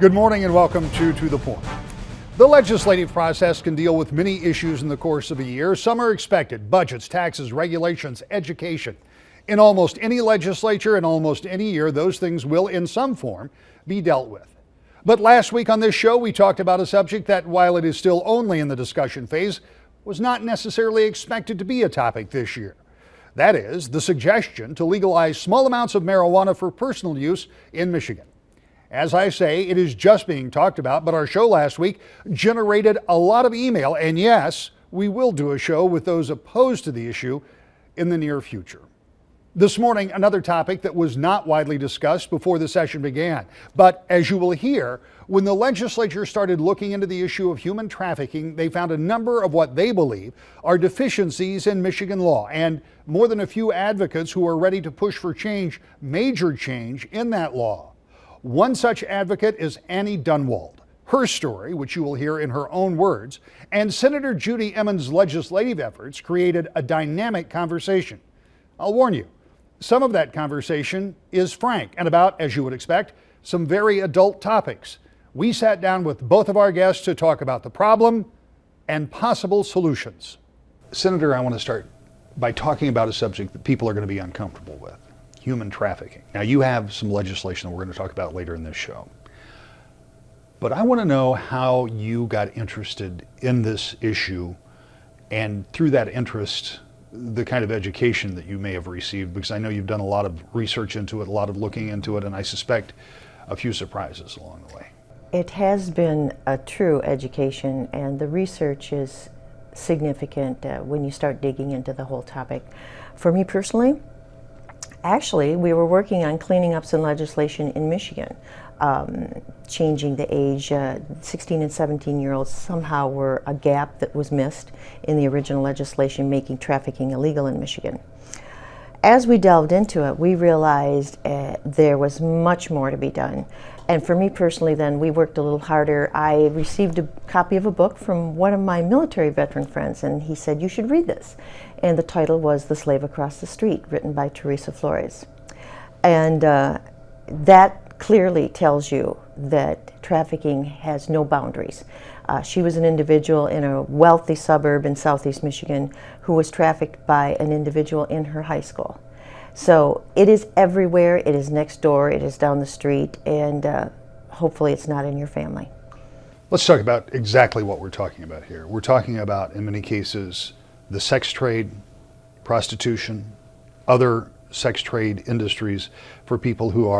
Good morning and welcome to the Point. The legislative process can deal with many issues in the course of a year. Some are expected: budgets, taxes, regulations, education. In almost any legislature in almost any year, those things will in some form be dealt with. But last week on this show, we talked about a subject that, while it is still only in the discussion phase, was not necessarily expected to be a topic this year. That is, the suggestion to legalize small amounts of marijuana for personal use in Michigan. As I say, it is just being talked about, but our show last week generated a lot of email, and yes, we will do a show with those opposed to the issue in the near future. This morning, another topic that was not widely discussed before the session began. But as you will hear, when the legislature started looking into the issue of human trafficking, they found a number of what they believe are deficiencies in Michigan law, and more than a few advocates who are ready to push for change, major change in that law. One such advocate is Annie Dunwald. Her story, which you will hear in her own words, and Senator Judy Emmons' legislative efforts created a dynamic conversation. I'll warn you, some of that conversation is frank and about, as you would expect, some very adult topics. We sat down with both of our guests to talk about the problem and possible solutions. Senator, I want to start by talking about a subject that people are going to be uncomfortable with: human trafficking. Now, you have some legislation that we're going to talk about later in this show. But I want to know how you got interested in this issue, and through that interest, the kind of education that you may have received, because I know you've done a lot of research into it, a lot of looking into it, and I suspect a few surprises along the way. It has been a true education, and the research is significant when you start digging into the whole topic. For me personally, actually, we were working on cleaning up some legislation in Michigan, changing the age. 16 and 17-year-olds somehow were a gap that was missed in the original legislation making trafficking illegal in Michigan. As we delved into it, we realized there was much more to be done. And for me personally, then, we worked a little harder. I received a copy of a book from one of my military veteran friends, and he said, "You should read this." And the title was "The Slave Across the Street," written by Teresa Flores. And that clearly tells you that trafficking has no boundaries. She was an individual in a wealthy suburb in southeast Michigan who was trafficked by an individual in her high school. So it is everywhere, it is next door, it is down the street, and hopefully it's not in your family. Let's talk about exactly what we're talking about here. We're talking about, in many cases, the sex trade, prostitution, other sex trade industries for people who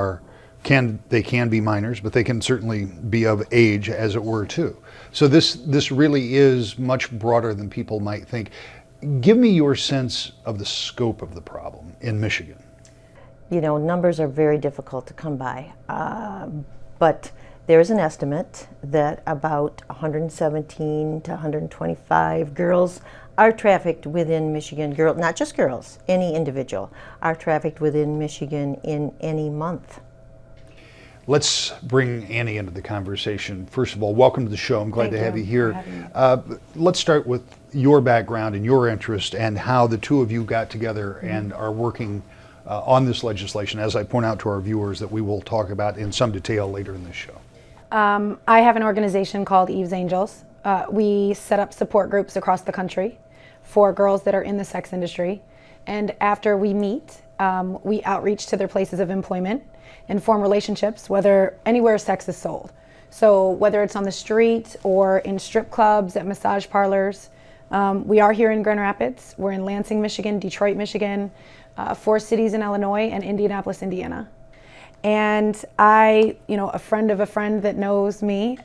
can be minors, but they can certainly be of age, as it were, too. So this really is much broader than people might think. Give me your sense of the scope of the problem in Michigan. You know, numbers are very difficult to come by, but there is an estimate that about 117 to 125 girls are trafficked within Michigan. Not just girls, any individual are trafficked within Michigan in any month. Let's bring Annie into the conversation. First of all, welcome to the show. I'm glad to have you here. Let's start with your background and your interest and how the two of you got together and are working on this legislation, as I point out to our viewers, that we will talk about in some detail later in this show. I have an organization called Eve's Angels. We set up support groups across the country for girls that are in the sex industry. And after we meet, we outreach to their places of employment and form relationships, anywhere sex is sold. So whether it's on the street or in strip clubs, at massage parlors. We are here in Grand Rapids. We're in Lansing, Michigan, Detroit, Michigan, 4 cities in Illinois, and Indianapolis, Indiana. And a friend of a friend that knows me,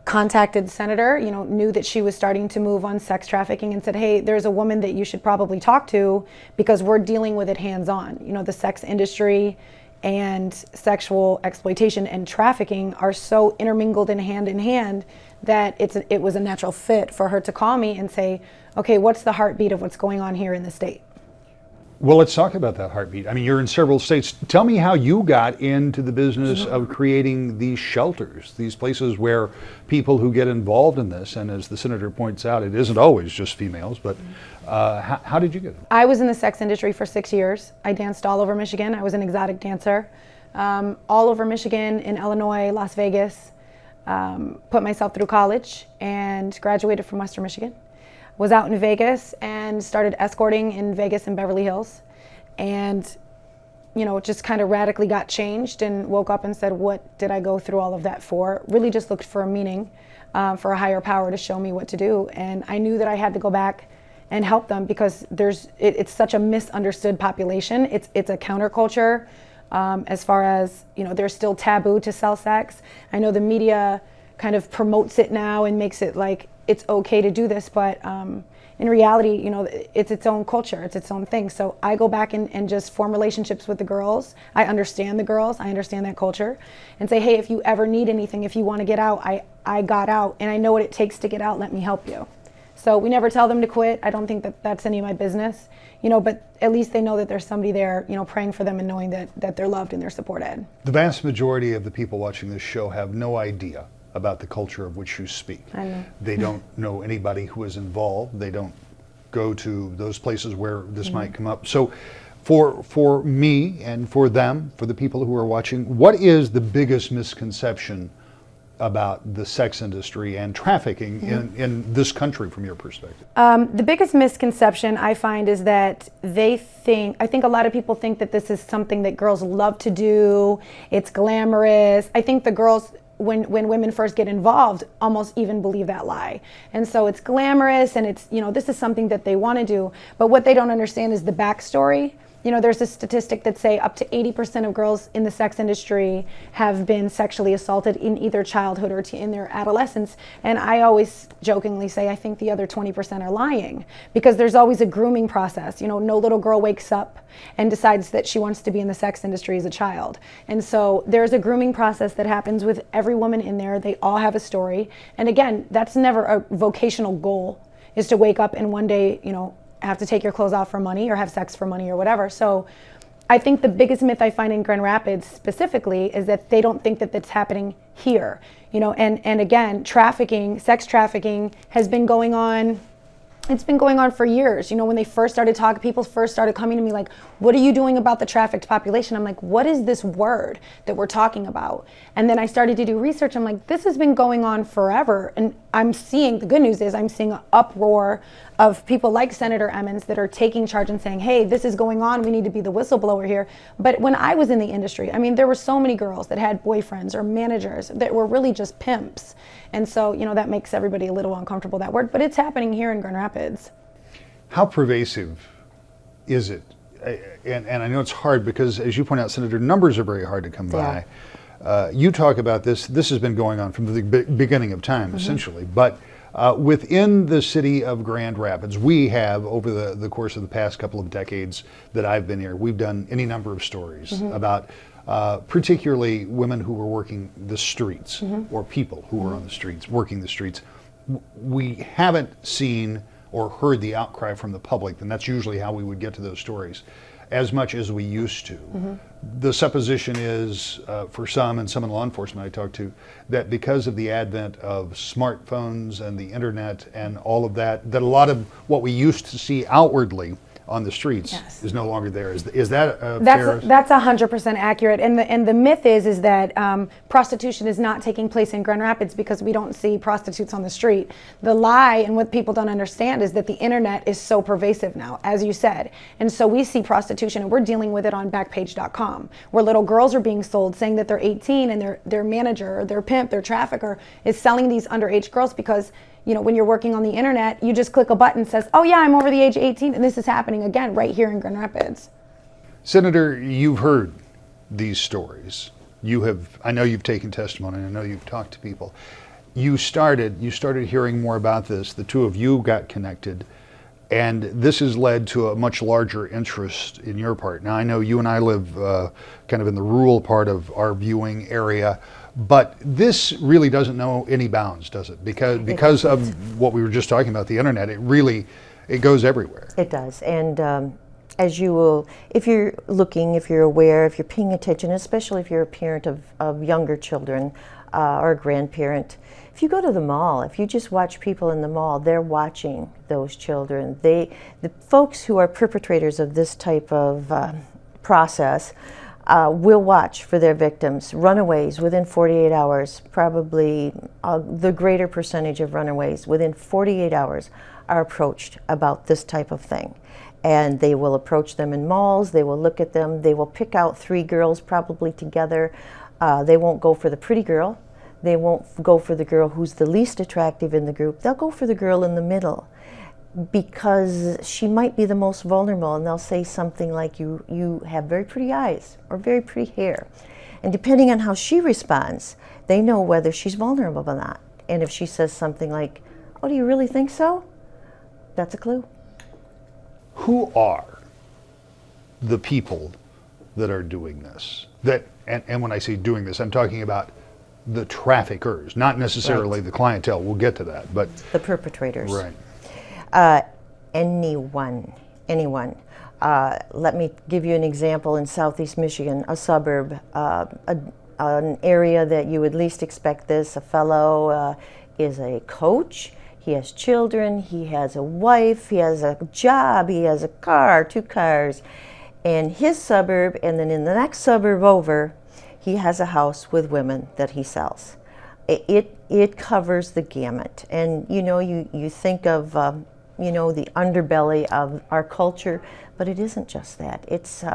contacted the senator, knew that she was starting to move on sex trafficking, and said, "Hey, there's a woman that you should probably talk to because we're dealing with it hands-on." The sex industry and sexual exploitation and trafficking are so intermingled and hand in hand that it was a natural fit for her to call me and say, "Okay, what's the heartbeat of what's going on here in the state?" Well, let's talk about that heartbeat. I mean, you're in several states. Tell me how you got into the business of creating these shelters, these places where people who get involved in this, and as the senator points out, it isn't always just females, but how did you get it? I was in the sex industry for 6 years. I danced all over Michigan. I was an exotic dancer. all over Michigan, in Illinois, Las Vegas. Put myself through college and graduated from Western Michigan. Was out in Vegas and started escorting in Vegas and Beverly Hills. And, you know, just kind of radically got changed and woke up and said, what did I go through all of that for? Really just looked for a meaning, for a higher power to show me what to do. And I knew that I had to go back and help them because it's such a misunderstood population. It's a counterculture. As far as, you know, there's still taboo to sell sex. I know the media kind of promotes it now and makes it like it's okay to do this, but in reality, you know, it's its own culture, it's its own thing. So I go back and just form relationships with the girls. I understand the girls, I understand that culture, and say, hey, if you ever need anything, if you want to get out, I got out and I know what it takes to get out, let me help you. So we never tell them to quit. I don't think that that's any of my business, you know, but at least they know that there's somebody there, you know, praying for them and knowing that they're loved and they're supported. The vast majority of the people watching this show have no idea about the culture of which you speak. I know. They don't know anybody who is involved. They don't go to those places where this might come up. So for me and for them, for the people who are watching, what is the biggest misconception about the sex industry and trafficking in this country from your perspective? The biggest misconception I find is that I think a lot of people think that this is something that girls love to do, it's glamorous. I think the girls, when women first get involved, almost even believe that lie. And so it's glamorous and it's, you know, this is something that they want to do. But what they don't understand is the backstory. You know, there's a statistic that say up to 80% of girls in the sex industry have been sexually assaulted in either childhood or in their adolescence. And I always jokingly say, I think the other 20% are lying because there's always a grooming process. You know, no little girl wakes up and decides that she wants to be in the sex industry as a child. And so there's a grooming process that happens with every woman in there. They all have a story. And again, that's never a vocational goal, is to wake up and one day, you know, have to take your clothes off for money or have sex for money or whatever. So I think the biggest myth I find in Grand Rapids specifically is that they don't think that that's happening here. You know, and again, trafficking, sex trafficking has been going on. It's been going on for years. You know, when they first started talking, people first started coming to me like, what are you doing about the trafficked population? I'm like, what is this word that we're talking about? And then I started to do research. I'm like, this has been going on forever. And I'm seeing, the good news is I'm seeing an uproar of people like Senator Emmons that are taking charge and saying, hey, this is going on. We need to be the whistleblower here. But when I was in the industry, I mean, there were so many girls that had boyfriends or managers that were really just pimps. And so, you know, that makes everybody a little uncomfortable, that word, but it's happening here in Grand Rapids. How pervasive is it? And I know it's hard because, as you point out, Senator, numbers are very hard to come by. You talk about this has been going on from the beginning of time, essentially. But within the city of Grand Rapids, we have, over the course of the past couple of decades that I've been here, we've done any number of stories about particularly women who were working the streets or people who were on the streets, working the streets. We haven't seen or heard the outcry from the public, and that's usually how we would get to those stories, as much as we used to. The supposition is, for some, and some in law enforcement I talk to, that because of the advent of smartphones and the internet and all of that, that a lot of what we used to see outwardly on the streets is no longer there. Is that fair? That's 100% accurate. And the myth is that prostitution is not taking place in Grand Rapids because we don't see prostitutes on the street. The lie, and what people don't understand, is that the internet is so pervasive now, as you said. And so we see prostitution, and we're dealing with it on Backpage.com, where little girls are being sold, saying that they're 18, and their manager, or their pimp, their trafficker is selling these underage girls because, you know, when you're working on the internet, you just click a button that says, oh yeah, I'm over the age of 18, and this is happening again right here in Grand Rapids. Senator, you've heard these stories. I know you've taken testimony, I know you've talked to people. You started hearing more about this. The two of you got connected, and this has led to a much larger interest in your part. Now, I know you and I live kind of in the rural part of our viewing area, but this really doesn't know any bounds, does it? Because of what we were just talking about, the internet, it goes everywhere. It does. And as you will, if you're looking, if you're aware, if you're paying attention, especially if you're a parent of younger children or a grandparent, if you go to the mall, if you just watch people in the mall, they're watching those children. The folks who are perpetrators of this type of process will watch for their victims. Runaways within 48 hours, probably the greater percentage of runaways within 48 hours are approached about this type of thing. And they will approach them in malls, they will look at them, they will pick out 3 girls probably together. They won't go for the pretty girl, they won't go for the girl who's the least attractive in the group, they'll go for the girl in the middle because she might be the most vulnerable, and they'll say something like, you have very pretty eyes or very pretty hair. And depending on how she responds, they know whether she's vulnerable or not. And if she says something like, oh, do you really think so? That's a clue. Who are the people that are doing this? And when I say doing this, I'm talking about the traffickers, not necessarily the clientele. We'll get to that, but the perpetrators. Right. Anyone. Let me give you an example in Southeast Michigan, a suburb, an area that you would least expect this. A fellow is a coach. He has children, he has a wife, he has a job, he has a car, 2 cars. In his suburb, and then in the next suburb over, he has a house with women that he sells. It covers the gamut. And you think of the underbelly of our culture, but it isn't just that. It's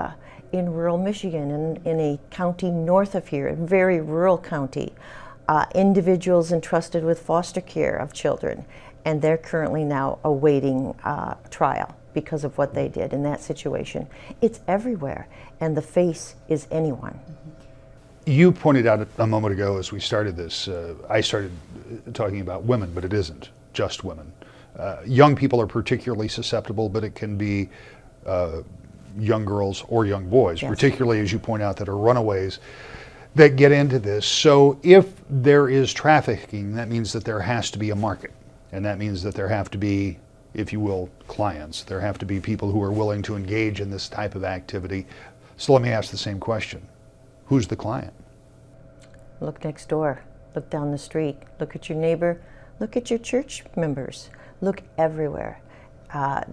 in rural Michigan, in a county north of here, a very rural county. Individuals entrusted with foster care of children, and they're currently now awaiting trial because of what they did in that situation. It's everywhere, and the face is anyone. You pointed out a moment ago as we started this, I started talking about women, but it isn't just women. Young people are particularly susceptible, but it can be young girls or young boys, yes, particularly as you point out, that are runaways that get into this. So if there is trafficking, that means that there has to be a market. And that means that there have to be, if you will, clients. There have to be people who are willing to engage in this type of activity. So let me ask the same question. Who's the client? Look next door. Look down the street. Look at your neighbor. Look at your church members. Look everywhere.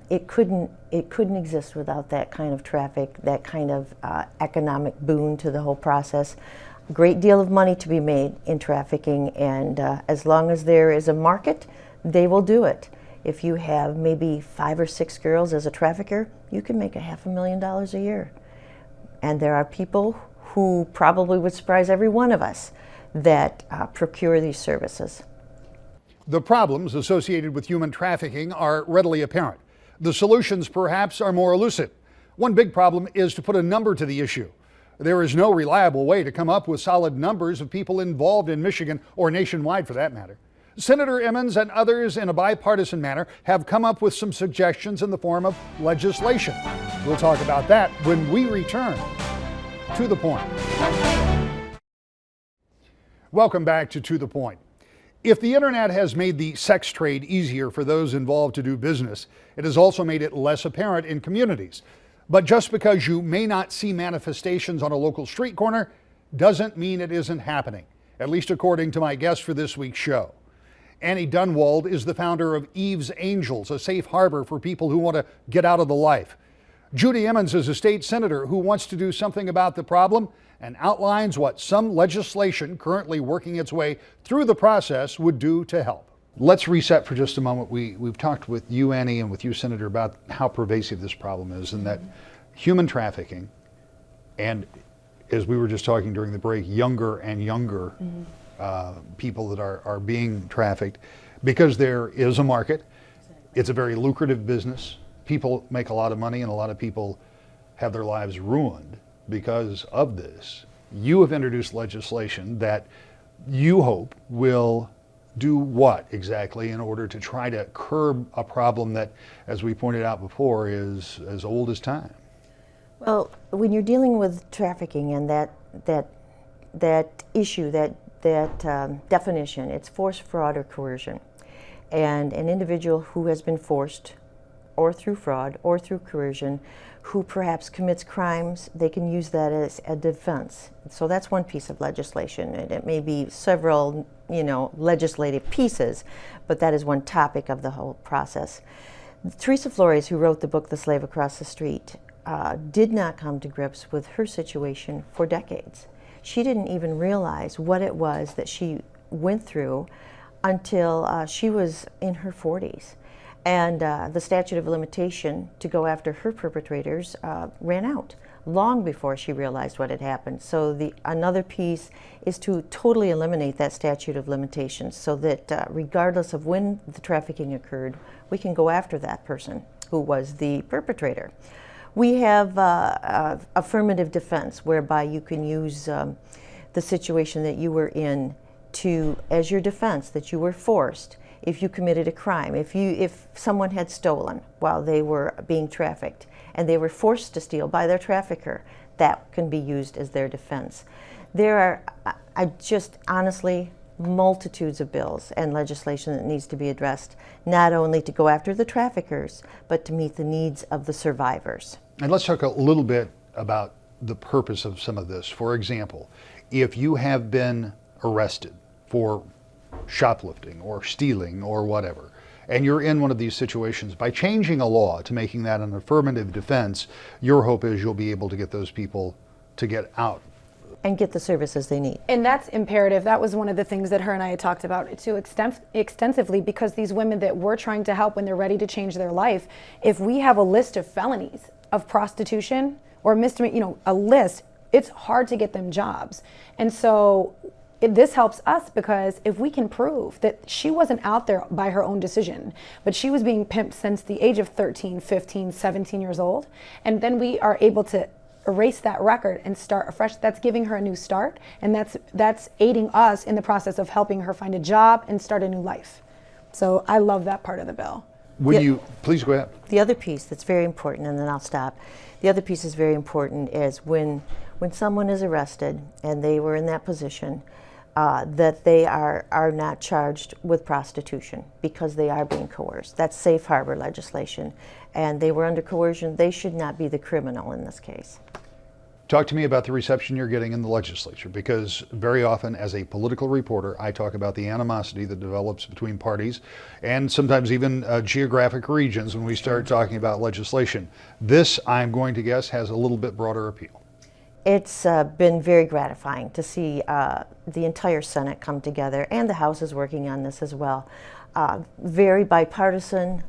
It couldn't exist without that kind of traffic, that kind of economic boon to the whole process. A great deal of money to be made in trafficking, and as long as there is a market, they will do it. If you have maybe 5 or 6 girls as a trafficker, you can make $500,000 a year. And there are people who probably would surprise every one of us that procure these services. The problems associated with human trafficking are readily apparent. The solutions, perhaps, are more elusive. One big problem is to put a number to the issue. There is no reliable way to come up with solid numbers of people involved in Michigan, or nationwide for that matter. Senator Emmons and others, in a bipartisan manner, have come up with some suggestions in the form of legislation. We'll talk about that when we return to The Point. Welcome back to The Point. If the internet has made the sex trade easier for those involved to do business, it has also made it less apparent in communities. But just because you may not see manifestations on a local street corner doesn't mean it isn't happening, at least according to my guest for this week's show. Annie Dunwald is the founder of Eve's Angels, a safe harbor for people who want to get out of the life. Judy Emmons is a state senator who wants to do something about the problem and outlines what some legislation currently working its way through the process would do to help. Let's reset for just a moment. We've talked with you, Annie, and with you, Senator, about how pervasive this problem is, and that human trafficking, and as we were just talking during the break, younger and younger people that are being trafficked, because there is a market. It's a very lucrative business. People make a lot of money, and a lot of people have their lives ruined because of this. You have introduced legislation that you hope will do what exactly in order to try to curb a problem that, as we pointed out before, is as old as time? Well, when you're dealing with trafficking and that issue, that definition, it's force, fraud, or coercion. And an individual who has been forced, or through fraud, or through coercion, who perhaps commits crimes, they can use that as a defense. So that's one piece of legislation. And it may be several, legislative pieces, but that is one topic of the whole process. Teresa Flores, who wrote the book The Slave Across the Street, did not come to grips with her situation for decades. She didn't even realize what it was that she went through until she was in her 40s. And the statute of limitation to go after her perpetrators ran out long before she realized what had happened. So another piece is to totally eliminate that statute of limitations so that regardless of when the trafficking occurred, we can go after that person who was the perpetrator. We have affirmative defense, whereby you can use the situation that you were in as your defense, that you were forced. If you committed a crime, if someone had stolen while they were being trafficked and they were forced to steal by their trafficker, that can be used as their defense. There are just honestly multitudes of bills and legislation that needs to be addressed, not only to go after the traffickers, but to meet the needs of the survivors. And let's talk a little bit about the purpose of some of this. For example, if you have been arrested for shoplifting or stealing or whatever, and you're in one of these situations, by changing a law to making that an affirmative defense, your hope is you'll be able to get those people to get out. And get the services they need. And that's imperative. That was one of the things that her and I had talked about too extensively, because these women that we're trying to help when they're ready to change their life, if we have a list of felonies of prostitution or misdemeanor, a list, it's hard to get them jobs. And so this helps us, because if we can prove that she wasn't out there by her own decision, but she was being pimped since the age of 13, 15, 17 years old, and then we are able to erase that record and start afresh, that's giving her a new start, and that's aiding us in the process of helping her find a job and start a new life. So I love that part of the bill. Please go ahead. The other piece that's very important, and then I'll stop. The other piece is very important is when someone is arrested and they were in that position, that they are not charged with prostitution because they are being coerced. That's safe harbor legislation. And they were under coercion. They should not be the criminal in this case. Talk to me about the reception you're getting in the legislature, because very often as a political reporter, I talk about the animosity that develops between parties and sometimes even geographic regions when we start talking about legislation. This, I'm going to guess, has a little bit broader appeal. It's been very gratifying to see the entire Senate come together, and the House is working on this as well. Very bipartisan.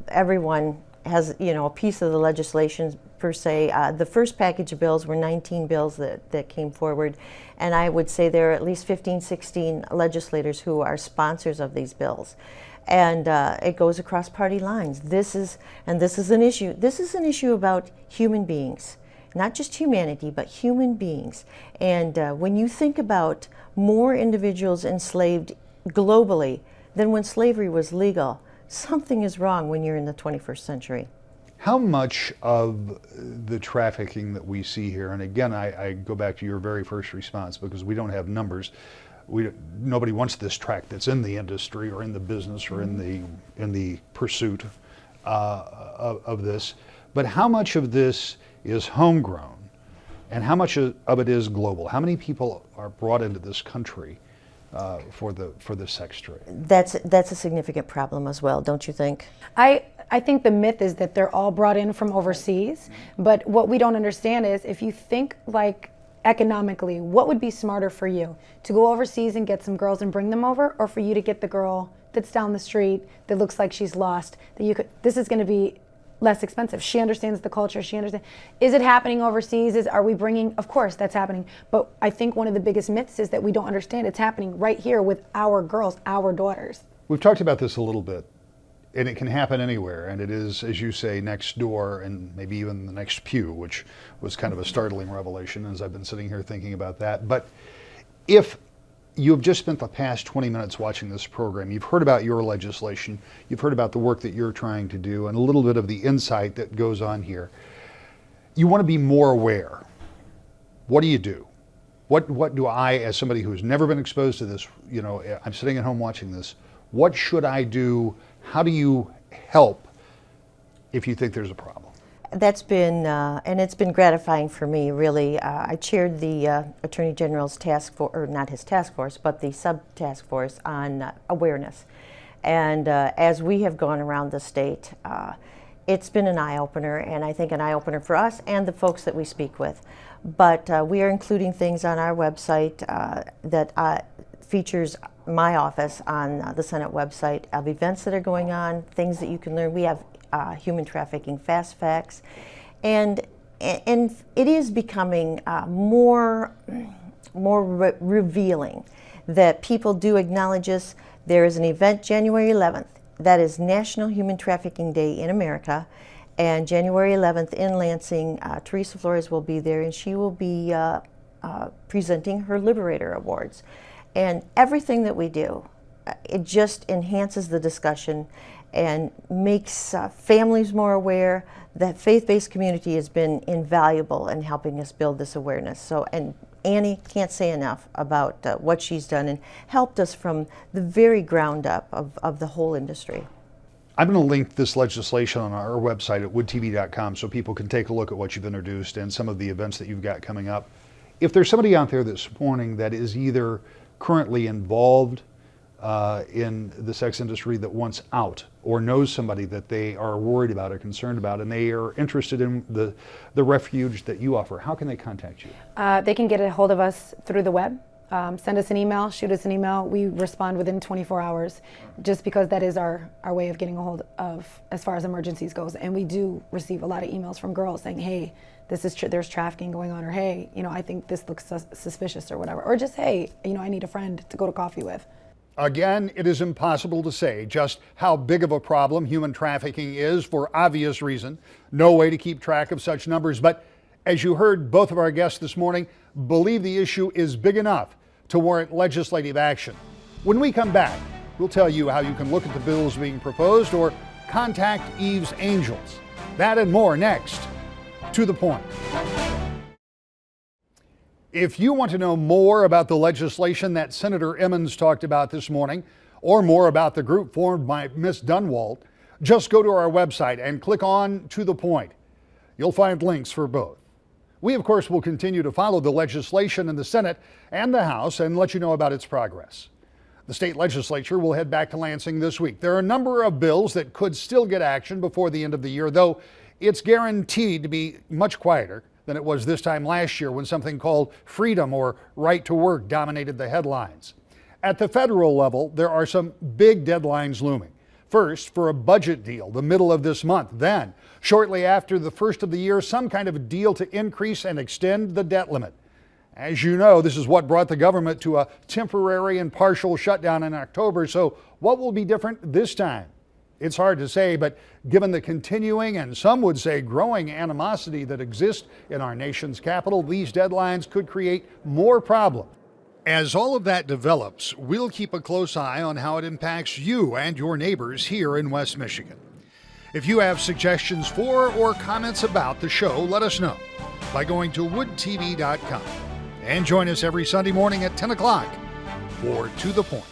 Everyone has, a piece of the legislation per se. The first package of bills were 19 bills that came forward, and I would say there are at least 15, 16 legislators who are sponsors of these bills. And it goes across party lines. This is an issue. This is an issue about human beings. Not just humanity, but human beings. And when you think about more individuals enslaved globally than when slavery was legal, something is wrong when you're in the 21st century. How much of the trafficking that we see here, and again, I go back to your very first response, because we don't have numbers. Nobody wants this track that's in the industry or in the business or in the pursuit of this. But how much of this is homegrown, and how much of it is global? How many people are brought into this country for the sex trade? That's a significant problem as well, don't you think? I think the myth is that they're all brought in from overseas, but what we don't understand is, if you think like economically, what would be smarter for you? To go overseas and get some girls and bring them over, or for you to get the girl that's down the street that looks like she's lost, this is going to be less expensive. She understands the culture. She understands. Is it happening overseas? Are we bringing? Of course, that's happening. But I think one of the biggest myths is that we don't understand it's happening right here with our girls, our daughters. We've talked about this a little bit, and it can happen anywhere. And it is, as you say, next door, and maybe even the next pew, which was kind of a startling revelation as I've been sitting here thinking about that. But if you've just spent the past 20 minutes watching this program, you've heard about your legislation, you've heard about the work that you're trying to do, and a little bit of the insight that goes on here. You want to be more aware. What do you do? What do I, as somebody who's never been exposed to this, I'm sitting at home watching this, what should I do? How do you help if you think there's a problem? That's been, and it's been gratifying for me, really. I chaired the Attorney General's task force, or not his task force, but the sub-task force on awareness. And as we have gone around the state, it's been an eye-opener, and I think an eye-opener for us and the folks that we speak with. But we are including things on our website that features my office on the Senate website of events that are going on, things that you can learn. We have human trafficking fast facts, and it is becoming more revealing that people do acknowledge us. There is an event January 11th. That is National Human Trafficking Day in America. And January 11th in Lansing, Teresa Flores will be there, and she will be presenting her Liberator Awards. And everything that we do, it just enhances the discussion and makes families more aware. The faith-based community has been invaluable in helping us build this awareness. So, and Annie can't say enough about what she's done and helped us from the very ground up of the whole industry. I'm going to link this legislation on our website at woodtv.com so people can take a look at what you've introduced and some of the events that you've got coming up. If there's somebody out there this morning that is either currently involved in the sex industry that wants out, or knows somebody that they are worried about or concerned about, and they are interested in the refuge that you offer, how can they contact you? They can get a hold of us through the web. Send us an email, shoot us an email. We respond within 24 hours, just because that is our way of getting a hold of as far as emergencies goes. And we do receive a lot of emails from girls saying, hey, this is there's trafficking going on, or hey, I think this looks suspicious or whatever, or just hey, I need a friend to go to coffee with. Again, it is impossible to say just how big of a problem human trafficking is for obvious reason. No way to keep track of such numbers, but as you heard both of our guests this morning, believe the issue is big enough to warrant legislative action. When we come back, we'll tell you how you can look at the bills being proposed or contact Eve's Angels. That and more next. To the Point. If you want to know more about the legislation that Senator Emmons talked about this morning, or more about the group formed by Ms. Dunwalt, just go to our website and click on To the Point. You'll find links for both. We, of course, will continue to follow the legislation in the Senate and the House and let you know about its progress. The state legislature will head back to Lansing this week. There are a number of bills that could still get action before the end of the year, though it's guaranteed to be much quieter than it was this time last year when something called freedom or right to work dominated the headlines. At the federal level, there are some big deadlines looming. First, for a budget deal, the middle of this month. Then, shortly after the first of the year, some kind of a deal to increase and extend the debt limit. As you know, this is what brought the government to a temporary and partial shutdown in October. So what will be different this time? It's hard to say, but given the continuing and some would say growing animosity that exists in our nation's capital, these deadlines could create more problems. As all of that develops, we'll keep a close eye on how it impacts you and your neighbors here in West Michigan. If you have suggestions for or comments about the show, let us know by going to woodtv.com. And join us every Sunday morning at 10 o'clock for To the Point.